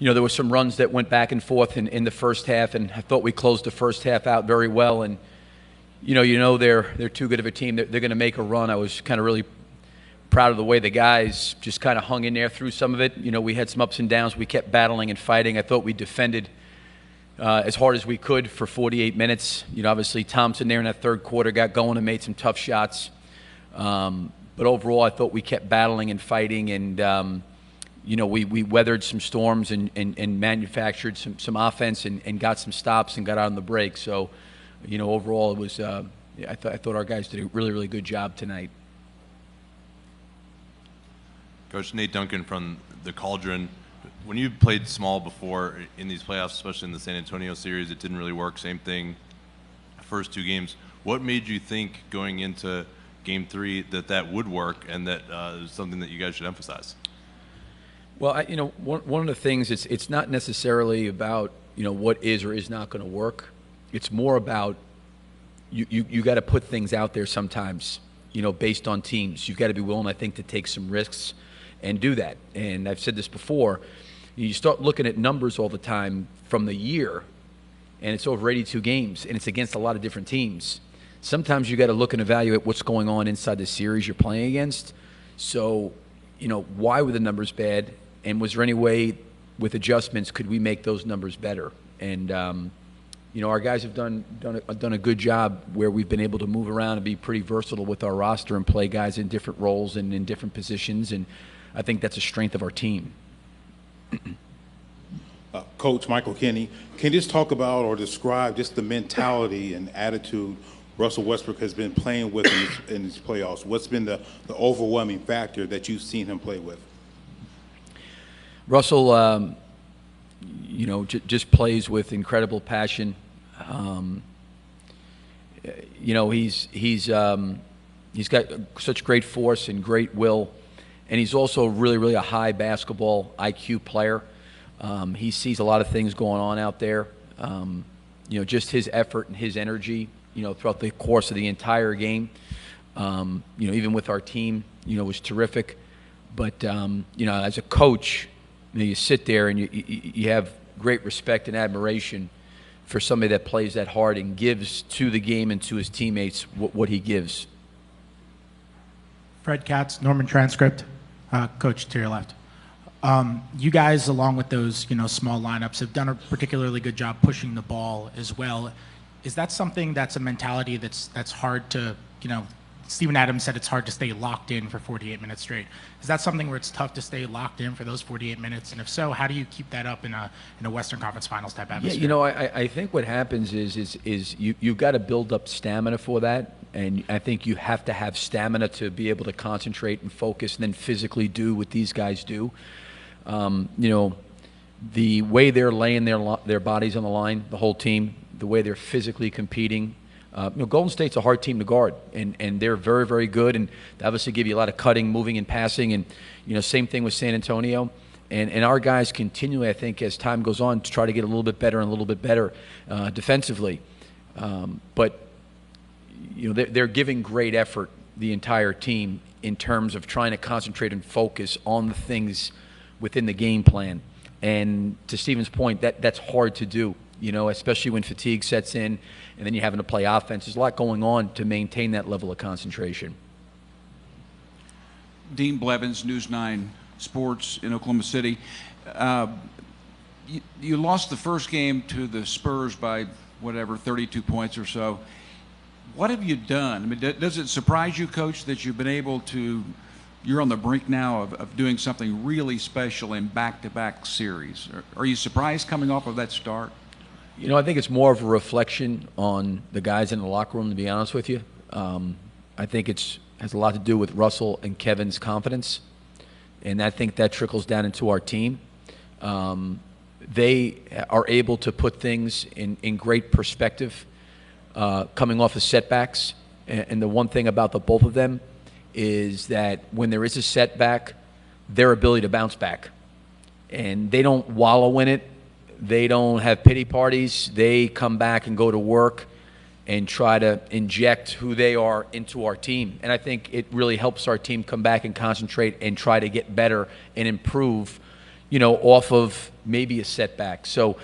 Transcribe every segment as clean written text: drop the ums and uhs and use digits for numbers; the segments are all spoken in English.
there were some runs that went back and forth in the first half, and I thought we closed the first half out very well. And they're too good of a team. They're going to make a run. I was kind of really proud of the way the guys just kind of hung in there through some of it. We had some ups and downs. We kept battling and fighting. I thought we defended as hard as we could for 48 minutes. Obviously Thompson there in that third quarter got going and made some tough shots. But overall, I thought we kept battling and fighting, and we weathered some storms and manufactured some offense and got some stops and got out on the break. So, overall, it was I thought our guys did a really, really good job tonight. Coach, Nate Duncan from the Cauldron. When you played small before in these playoffs, especially in the San Antonio series, it didn't really work. Same thing, first two games. What made you think going into Game 3 that would work and that is something that you guys should emphasize? Well, one of the things, it's not necessarily about what is or is not going to work. It's more about you got to put things out there sometimes, based on teams. You've got to be willing, I think, to take some risks and do that. And I've said this before, you start looking at numbers all the time from the year, and it's over 82 games, and it's against a lot of different teams. Sometimes you got to look and evaluate what's going on inside the series you're playing against. So, why were the numbers bad? And was there any way, with adjustments, could we make those numbers better? And our guys have done a good job where we've been able to move around and be pretty versatile with our roster and play guys in different roles and in different positions. And I think that's a strength of our team. Coach Michael Kenny, can you just talk about or describe just the mentality and attitude Russell Westbrook has been playing with in these playoffs? What's been the overwhelming factor that you've seen him play with? Russell, just plays with incredible passion. He's got such great force and great will, and he's also really, really a high basketball IQ player. He sees a lot of things going on out there. Just his effort and his energy, throughout the course of the entire game, even with our team, was terrific. But, as a coach, you sit there and you have great respect and admiration for somebody that plays that hard and gives to the game and to his teammates what he gives. Fred Katz, Norman Transcript, Coach to your left. You guys, along with those small lineups, have done a particularly good job pushing the ball as well. Is that something that's a mentality that's hard to, Steven Adams said it's hard to stay locked in for 48 minutes straight. Is that something where it's tough to stay locked in for those 48 minutes? And if so, how do you keep that up in a Western Conference Finals type atmosphere? Yeah, I think what happens is you've got to build up stamina for that. And I think you have to have stamina to be able to concentrate and focus and then physically do what these guys do. The way they're laying their bodies on the line, the whole team, the way they're physically competing. Golden State's a hard team to guard, and they're very, very good, and they obviously give you a lot of cutting, moving, and passing, and same thing with San Antonio. And our guys continually, I think, as time goes on, to try to get a little bit better and a little bit better defensively. But they're giving great effort, the entire team, in terms of trying to concentrate and focus on the things within the game plan. And to Steven's point, that's hard to do, especially when fatigue sets in and then you're having to play offense. There's a lot going on to maintain that level of concentration. Dean Blevins, News 9 Sports in Oklahoma City. You lost the first game to the Spurs by, 32 points or so. What have you done? I mean, does it surprise you, Coach, that you've been able to, you're on the brink now of doing something really special in back-to-back series? Are you surprised coming off of that start? I think it's more of a reflection on the guys in the locker room, to be honest with you. I think it has a lot to do with Russell and Kevin's confidence, and I think that trickles down into our team. They are able to put things in great perspective, coming off of setbacks. And the one thing about the both of them is that when there is a setback, their ability to bounce back. And they don't wallow in it. They don't have pity parties. They come back and go to work and try to inject who they are into our team. And I think it really helps our team come back and concentrate and try to get better and improve, off of maybe a setback. So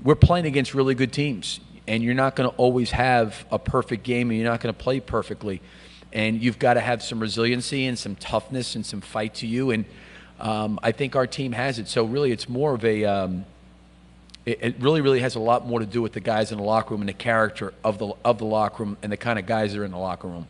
we're playing against really good teams, and you're not going to always have a perfect game, and you're not going to play perfectly. And you've got to have some resiliency and some toughness and some fight to you. And I think our team has it. So really, it's more of a it really has a lot more to do with the guys in the locker room and the character of the locker room and the kind of guys that are in the locker room.